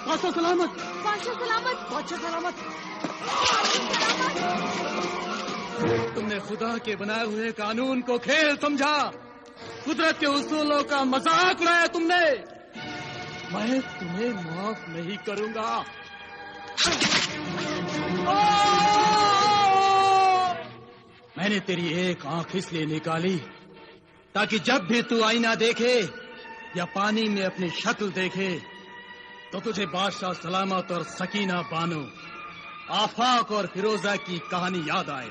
बादशाह सलामत, बादशाह सलामत, बादशाह सलामत। तुमने खुदा के बनाए हुए कानून को खेल समझा, कुदरत के उसूलों का मजाक उड़ाया तुमने। मैं तुम्हें माफ नहीं करूंगा। मैंने तेरी एक आंख इसलिए निकाली ताकि जब भी तू आईना देखे या पानी में अपनी शक्ल देखे तो तुझे बादशाह सलामत और सकीना बानो, आफाक और फिरोजा की कहानी याद आए।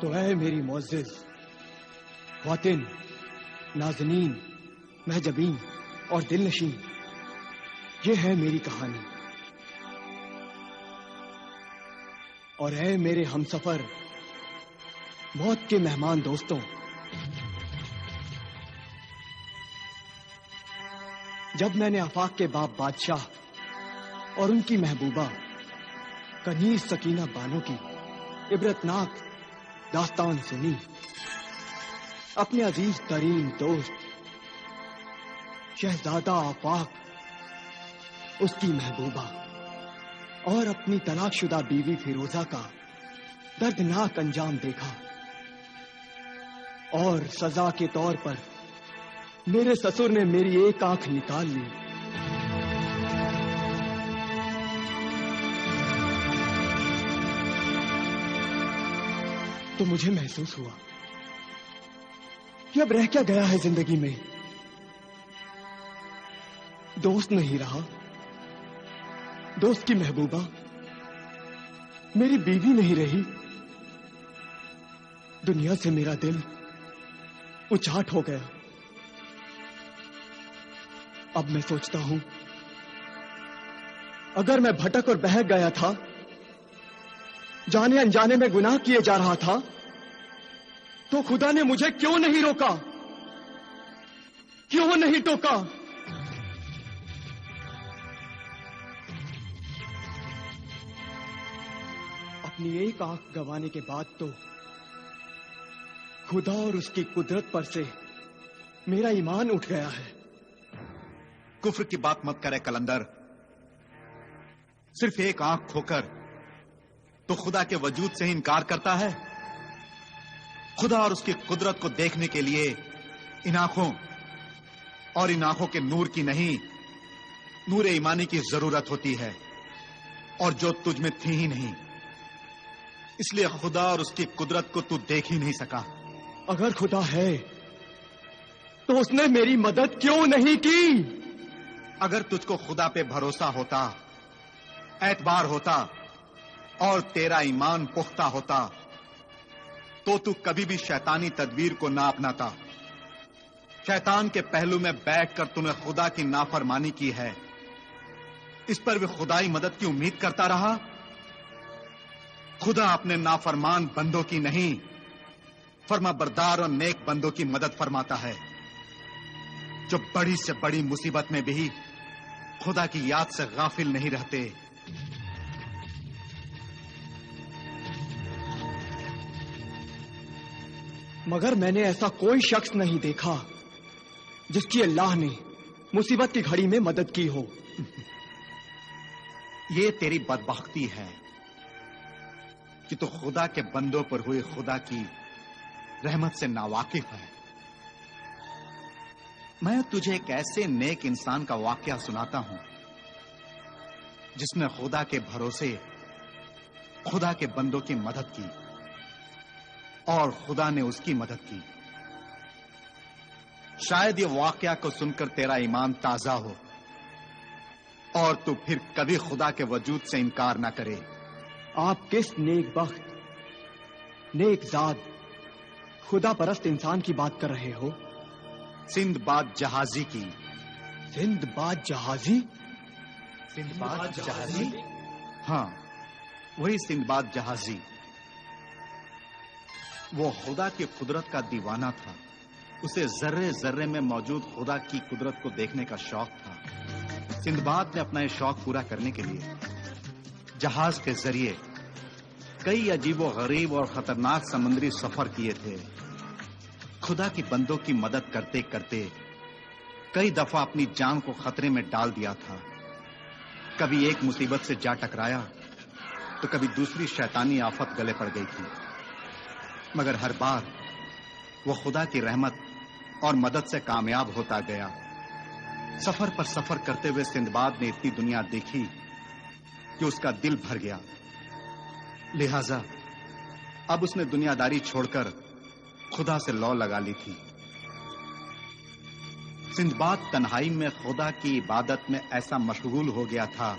तो है मेरी मुअज़्ज़िज़, ख्वातिन, नाज़नीन, महजबीन और दिलनशीन, ये है मेरी कहानी। और है मेरे हमसफर, मौत के मेहमान दोस्तों, जब मैंने आफाक के बाप बादशाह और उनकी महबूबा कनीज़ सकीना बानो की इबरतनाक दास्तान सुनी, अपने अजीज तरीन दोस्त शहजादा आफाक, उसकी महबूबा और अपनी तलाकशुदा बीवी फिरोजा का दर्दनाक अंजाम देखा और सजा के तौर पर मेरे ससुर ने मेरी एक आंख निकाल ली। तो मुझे महसूस हुआ कि अब रह क्या गया है जिंदगी में। दोस्त नहीं रहा, दोस्त की महबूबा मेरी बीवी नहीं रही, दुनिया से मेरा दिल उचाट हो गया। अब मैं सोचता हूं, अगर मैं भटक और बहक गया था, जाने अनजाने में गुनाह किए जा रहा था, तो खुदा ने मुझे क्यों नहीं रोका, क्यों नहीं टोका? अपनी एक आंख गंवाने के बाद तो खुदा और उसकी कुदरत पर से मेरा ईमान उठ गया है। कुफ्र की बात मत करे कलंदर। सिर्फ एक आंख खोकर तो खुदा के वजूद से ही इनकार करता है। खुदा और उसकी कुदरत को देखने के लिए इन आंखों और इन आंखों के नूर की नहीं, नूर ईमानी की जरूरत होती है, और जो तुझ में थी ही नहीं, इसलिए खुदा और उसकी कुदरत को तू देख ही नहीं सका। अगर खुदा है तो उसने मेरी मदद क्यों नहीं की? अगर तुझको खुदा पे भरोसा होता, एतबार होता और तेरा ईमान पुख्ता होता, तो तू कभी भी शैतानी तदबीर को ना अपनाता। शैतान के पहलू में बैठकर तूने खुदा की नाफरमानी की है, इस पर भी खुदाई मदद की उम्मीद करता रहा। खुदा अपने नाफरमान बंदों की नहीं, फर्माबरदार और नेक बंदों की मदद फरमाता है, जो बड़ी से बड़ी मुसीबत में भी खुदा की याद से गाफिल नहीं रहते। मगर मैंने ऐसा कोई शख्स नहीं देखा जिसकी अल्लाह ने मुसीबत की घड़ी में मदद की हो। ये तेरी बदबख्ती है कि तू खुदा के बंदों पर हुए खुदा की रहमत से नावाकिफ है। मैं तुझे एक ऐसे नेक इंसान का वाकया सुनाता हूं जिसने खुदा के भरोसे खुदा के बंदों की मदद की और खुदा ने उसकी मदद की। शायद ये वाकया को सुनकर तेरा ईमान ताजा हो और तू फिर कभी खुदा के वजूद से इनकार ना करे। आप किस नेक बख्त, नेक जाद, खुदा परस्त इंसान की बात कर रहे हो? सिंदबाद जहाजी की। सिंदबाद जहाजी? सिंदबाद जहाजी? हाँ, वही सिंदबाद जहाजी। वो खुदा की कुदरत का दीवाना था। उसे जर्रे जर्रे में मौजूद खुदा की कुदरत को देखने का शौक था। सिंदबाद ने अपना ये शौक पूरा करने के लिए जहाज के जरिए कई अजीबो गरीब और खतरनाक समुद्री सफर किए थे। खुदा की बंदों की मदद करते करते कई दफा अपनी जान को खतरे में डाल दिया था। कभी एक मुसीबत से जा टकराया तो कभी दूसरी शैतानी आफत गले पड़ गई थी, मगर हर बार वो खुदा की रहमत और मदद से कामयाब होता गया। सफर पर सफर करते हुए सिंदबाद ने इतनी दुनिया देखी कि उसका दिल भर गया। लिहाजा अब उसने दुनियादारी छोड़कर खुदा से लौ लगा ली थी। सिंदबाद तन्हाई में खुदा की इबादत में ऐसा मशगूल हो गया था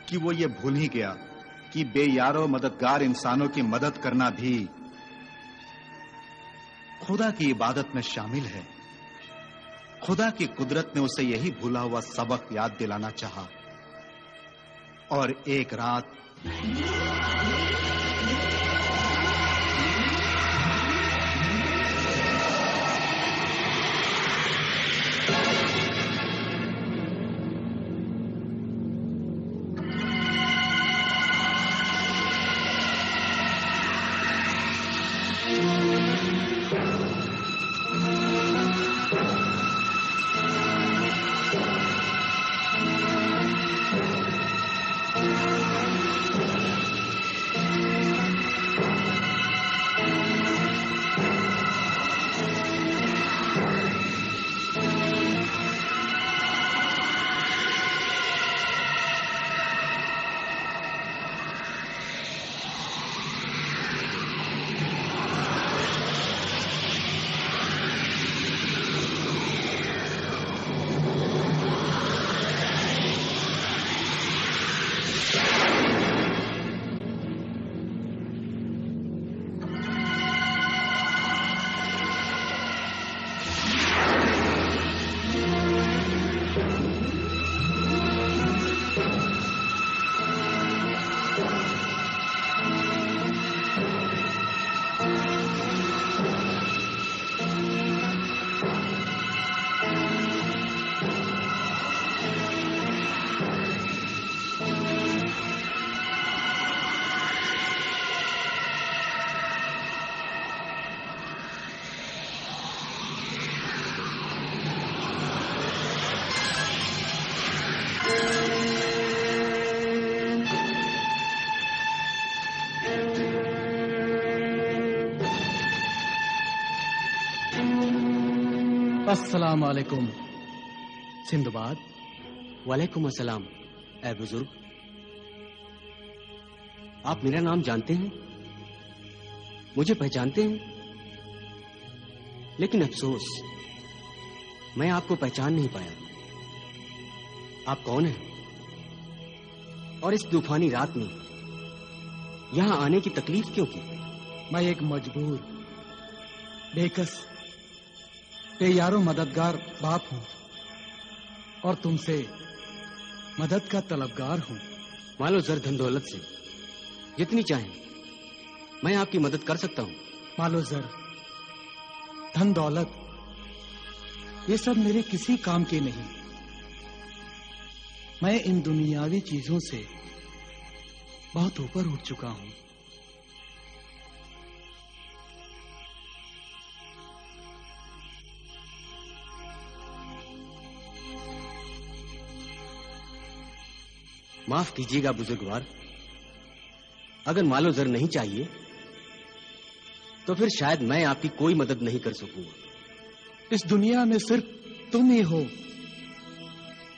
कि वो ये भूल ही गया कि बेयारो मददगार इंसानों की मदद करना भी खुदा की इबादत में शामिल है। खुदा की कुदरत ने उसे यही भूला हुआ सबक याद दिलाना चाहा और एक रात अस्सलाम वालेकुम सिंदबाद। वालेकुम अस्सलाम। ऐ बुजुर्ग, आप मेरा नाम जानते हैं, मुझे पहचानते हैं, लेकिन अफसोस मैं आपको पहचान नहीं पाया। आप कौन हैं और इस तूफानी रात में यहां आने की तकलीफ क्यों की? मैं एक मजबूर, बेकस, बेयारो मददगार बाप हूं और तुमसे मदद का तलबगार हूं। मालो जर धन दौलत से जितनी चाहें मैं आपकी मदद कर सकता हूं। मालो जर, धन दौलत, ये सब मेरे किसी काम के नहीं। मैं इन दुनियावी चीजों से बहुत ऊपर उठ चुका हूं। माफ कीजिएगा बुजुर्गवार, अगर मालो जर नहीं चाहिए तो फिर शायद मैं आपकी कोई मदद नहीं कर सकूंगा। इस दुनिया में सिर्फ तुम ही हो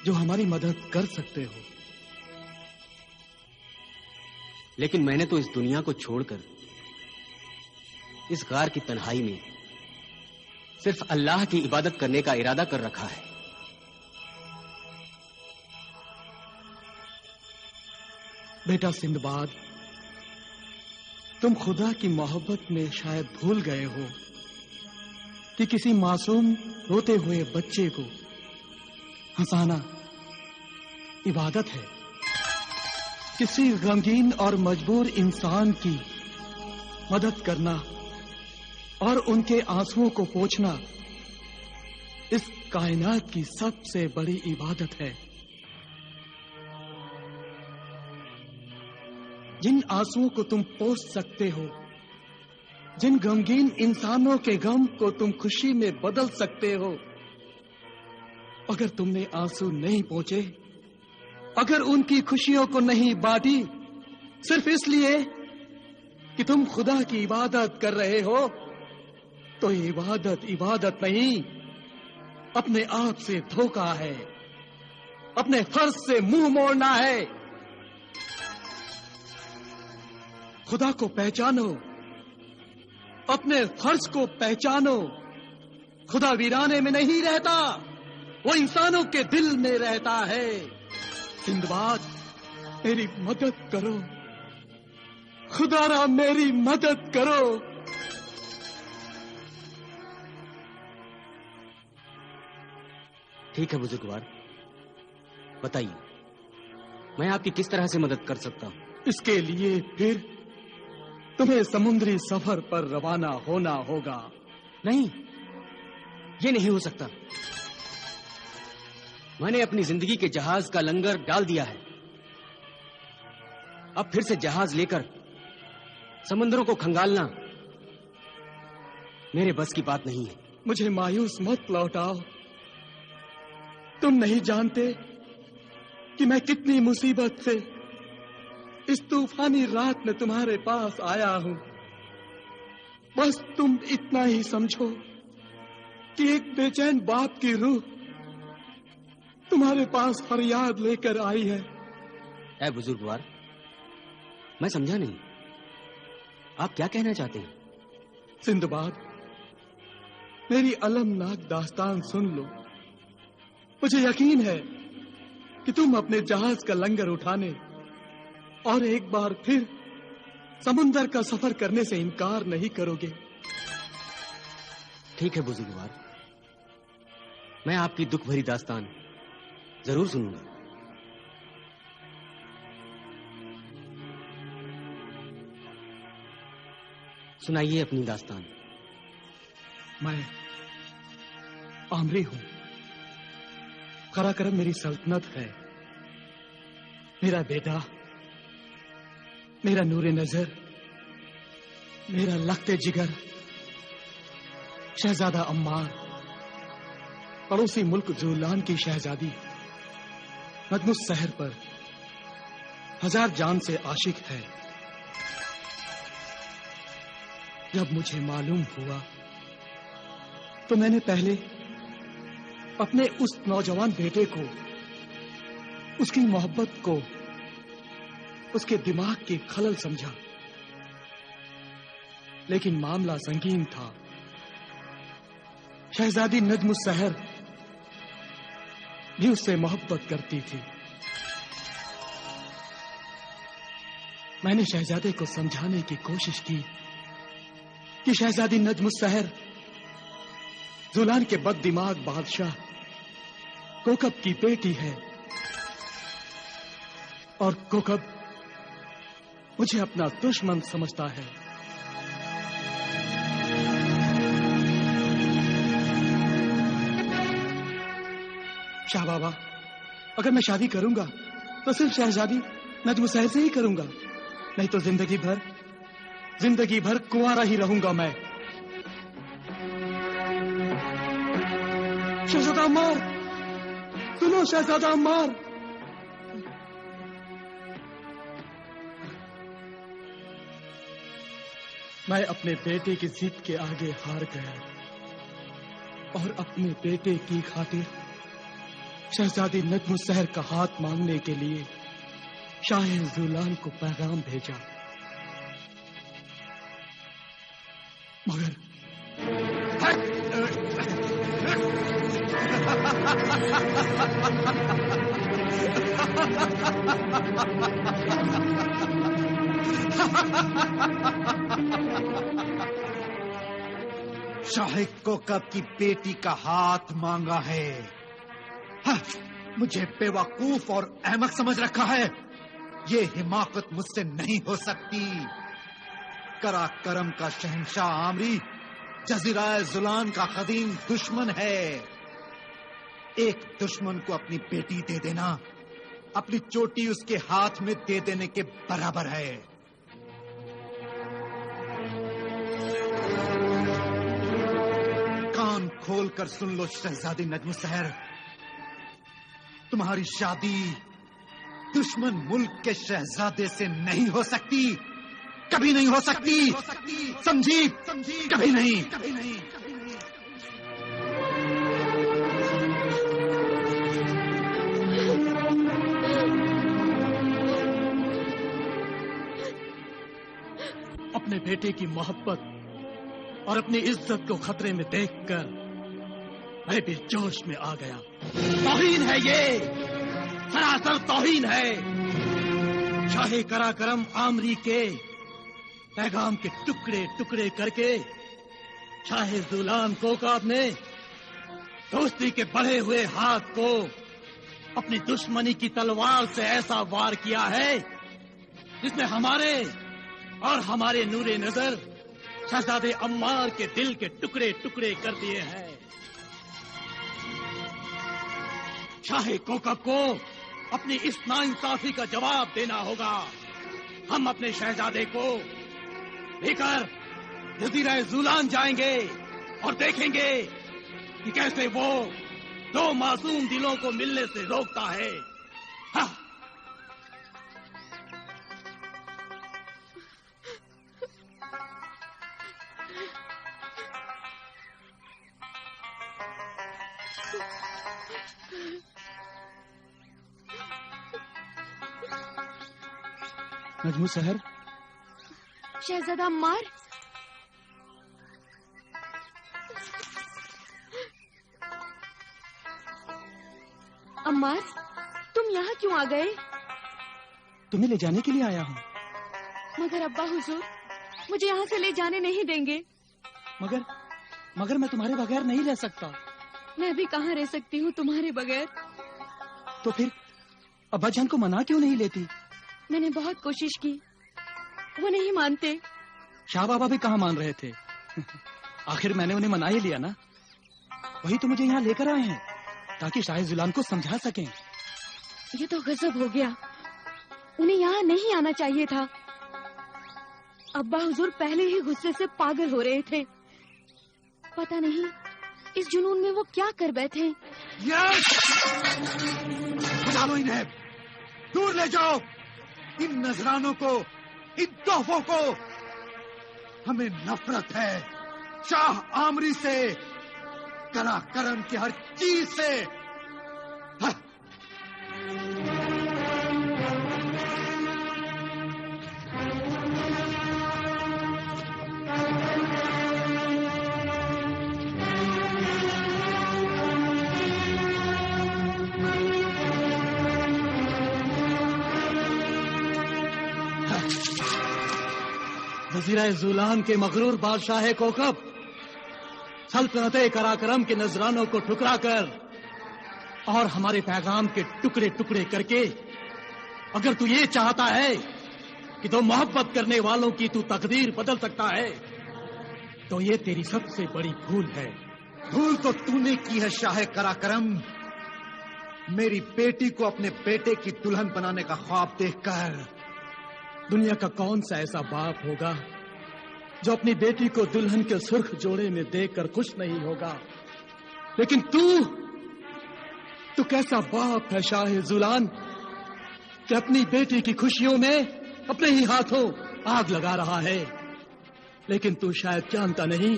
जो हमारी मदद कर सकते हो। लेकिन मैंने तो इस दुनिया को छोड़कर इस गार की तन्हाई में सिर्फ अल्लाह की इबादत करने का इरादा कर रखा है। बेटा सिंदबाद, तुम खुदा की मोहब्बत में शायद भूल गए हो कि किसी मासूम रोते हुए बच्चे को हंसाना इबादत है। किसी गमगीन और मजबूर इंसान की मदद करना और उनके आंसुओं को पोंछना इस कायनात की सबसे बड़ी इबादत है। जिन आंसुओं को तुम पोंछ सकते हो, जिन गमगीन इंसानों के गम को तुम खुशी में बदल सकते हो, अगर तुमने आंसू नहीं पोंछे, अगर उनकी खुशियों को नहीं बांटी, सिर्फ इसलिए कि तुम खुदा की इबादत कर रहे हो, तो इबादत इबादत नहीं, अपने आप से धोखा है, अपने फर्ज से मुंह मोड़ना है। खुदा को पहचानो, अपने फर्ज को पहचानो। खुदा वीराने में नहीं रहता, वो इंसानों के दिल में रहता है। सिंदबाद, मेरी मदद करो, खुदारा मेरी मदद करो। ठीक है बुजुर्गवार, बताइए मैं आपकी किस तरह से मदद कर सकता हूं? इसके लिए फिर तुम्हें समुद्री सफर पर रवाना होना होगा। नहीं, ये नहीं हो सकता। मैंने अपनी जिंदगी के जहाज का लंगर डाल दिया है। अब फिर से जहाज लेकर समुद्रों को खंगालना मेरे बस की बात नहीं है। मुझे मायूस मत लौटाओ। तुम नहीं जानते कि मैं कितनी मुसीबत से इस तूफानी रात में तुम्हारे पास आया हूं। बस तुम इतना ही समझो कि एक बेचैन बाप की रूह तुम्हारे पास फरियाद लेकर आई है। ऐ बुजुर्गवार, मैं समझा नहीं, आप क्या कहना चाहते हैं? सिंदबाद, मेरी अलमनाक दास्तान सुन लो। मुझे यकीन है कि तुम अपने जहाज का लंगर उठाने और एक बार फिर समुंदर का सफर करने से इनकार नहीं करोगे। ठीक है बुजुर्गवार, मैं आपकी दुख भरी दास्तान जरूर सुनूंगा। सुनाइए अपनी दास्तान। मैं आमरी हूं। कराकरम मेरी सल्तनत है। मेरा बेटा, मेरा नूरे नजर, मेरा लखते जिगर शहजादा अम्मार, पड़ोसी मुल्क जूलान की शहजादी नजमुस शहर पर हजार जान से आशिक है। जब मुझे मालूम हुआ तो मैंने पहले अपने उस नौजवान बेटे को, उसकी मोहब्बत को, उसके दिमाग की खलल समझा, लेकिन मामला संगीन था। शहजादी नजमुस शहर भी उससे मोहब्बत करती थी। मैंने शहजादे को समझाने की कोशिश की कि शहजादी नजमुस शहर जुलान के बददिमाग बादशाह कोकब की बेटी है और कोकब मुझे अपना दुश्मन समझता है। शाह बाबा, अगर मैं शादी करूंगा तो सिर्फ शहजादी नजमुस शहर से ही करूंगा, नहीं तो जिंदगी भर कुंवारा ही रहूंगा मैं। शहजादा अम्मार, सुनो शहजादा अम्मार। मैं अपने बेटे की जिद के आगे हार गया और अपने बेटे की खातिर शहजादी नजमुस शहर का हाथ मांगने के लिए शाह जुलान को पैगाम भेजा, मगर शाह कोकब की बेटी का हाथ मांगा है। हाँ, मुझे बेवकूफ और अहमक समझ रखा है। ये हिमाकत मुझसे नहीं हो सकती। कराकरम का शहंशाह आमरी जजीरा जुलान का कदीम दुश्मन है। एक दुश्मन को अपनी बेटी दे देना अपनी चोटी उसके हाथ में दे देने के बराबर है। कान खोलकर सुन लो शहजादी नज्म सहर, तुम्हारी शादी दुश्मन मुल्क के शहजादे से नहीं हो सकती, कभी नहीं हो सकती, समझी? कभी नहीं। अपने बेटे की मोहब्बत और अपनी इज्जत को खतरे में देखकर मैं भी जोश में आ गया। तौहीन है ये, सरासर तौहीन है। शाहे कराकरम आमरी के पैगाम के टुकड़े टुकड़े करके शाहे जुलान कोकब ने दोस्ती के बढ़े हुए हाथ को अपनी दुश्मनी की तलवार से ऐसा वार किया है जिसने हमारे और हमारे नूरे नजर शहजादे अम्मार के दिल के टुकड़े टुकड़े कर दिए हैं। शाहे कोकब को अपनी इस नाइंसाफी का जवाब देना होगा। हम अपने शहजादे को लेकर जजीरा जुलान जाएंगे और देखेंगे कि कैसे वो दो मासूम दिलों को मिलने से रोकता है। हाँ। नज्म सहर, शहजादा अम्मार, अम्मार, तुम यहाँ क्यों आ गए? तुम्हें ले जाने के लिए आया हूँ। मगर अब्बा हुजूर मुझे यहाँ से ले जाने नहीं देंगे। मगर मैं तुम्हारे बगैर नहीं रह सकता। मैं भी कहाँ रह सकती हूँ तुम्हारे बगैर। तो फिर अब्बा जान को मना क्यों नहीं लेती? मैंने बहुत कोशिश की, वो नहीं मानते। शाह बाबा भी कहाँ मान रहे थे। आखिर मैंने उन्हें मना ही लिया ना। वही तो मुझे यहाँ लेकर आए हैं ताकि शाह जुलान को समझा सकें। ये तो गजब हो गया, उन्हें यहाँ नहीं आना चाहिए था। अब्बा हुजूर पहले ही गुस्से से पागल हो रहे थे। पता नहीं इस जुनून में वो क्या कर बैठे। बुला लो इन्हें, दूर ले जाओ इन नजरानों को, इन तोहफों को। हमें नफरत है शाह आमरी से, कराकरम की हर चीज से। हाँ। जजीरा जुलान के मगरूर बादशाह कोकब सल्तनत कराकरम के नजरानों को ठुकरा कर और हमारे पैगाम के टुकड़े टुकड़े करके अगर तू ये चाहता है कि तो मोहब्बत करने वालों की तू तकदीर बदल सकता है तो ये तेरी सबसे बड़ी भूल है। भूल तो तूने की है शाह कराकरम। मेरी बेटी को अपने बेटे की दुल्हन बनाने का ख्वाब देखकर। दुनिया का कौन सा ऐसा बाप होगा जो अपनी बेटी को दुल्हन के सुर्ख जोड़े में देखकर खुश नहीं होगा, लेकिन तू कैसा बाप है शाह जुलान कि अपनी बेटी की खुशियों में अपने ही हाथों आग लगा रहा है। लेकिन तू शायद जानता नहीं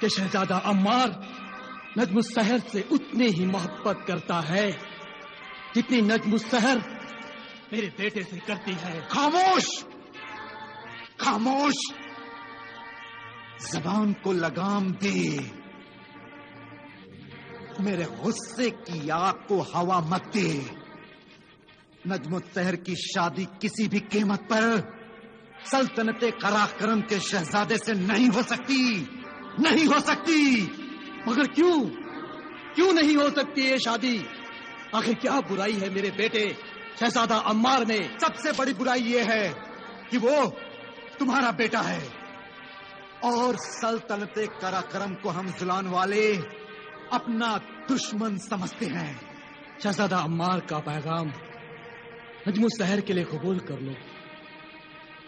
कि शहजादा अम्मार नज्म सहर से उतनी ही मोहब्बत करता है जितनी नज्म सहर मेरे बेटे से करती है। खामोश, खामोश, जबान को लगाम दे। मेरे गुस्से की आग को हवा मत दे। नज्म सहर की शादी किसी भी कीमत पर सल्तनत कराकरम के शहजादे से नहीं हो सकती, नहीं हो सकती। मगर क्यों नहीं हो सकती ये शादी? आखिर क्या बुराई है मेरे बेटे शहजादा अम्मार में? सबसे बड़ी बुराई ये है कि वो तुम्हारा बेटा है और सल्तनते कराकरम को हम जुलान वाले अपना दुश्मन समझते हैं। शहजादा अम्मार का पैगाम नजमुल शहर के लिए कबूल कर लो।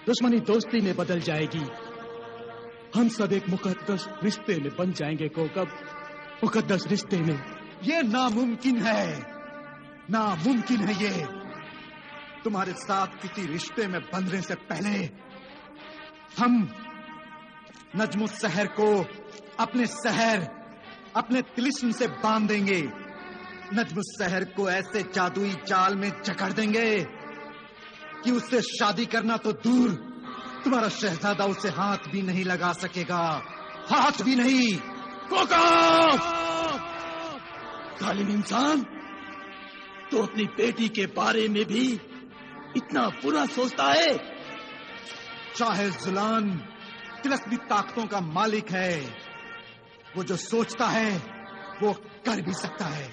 दुश्मनी दोस्ती में बदल जाएगी। हम सब एक मुकद्दस रिश्ते में बन जाएंगे कोकब, मुकद्दस रिश्ते में। ये नामुमकिन है, नामुमकिन है ये। तुम्हारे साथ किसी रिश्ते में बंधने से पहले हम नजमुल शहर को अपने शहर, अपने तिलिस्म से बांध देंगे। नजमुल शहर को ऐसे जादुई जाल में जकड़ देंगे कि उससे शादी करना तो दूर, तुम्हारा शहजादा उसे हाथ भी नहीं लगा सकेगा, हाथ भी नहीं। जालिम इंसान, तो अपनी बेटी के बारे में भी इतना बुरा सोचता है? चाहे जुलान तिलस्मी ताकतों का मालिक है, वो जो सोचता है वो कर भी सकता है।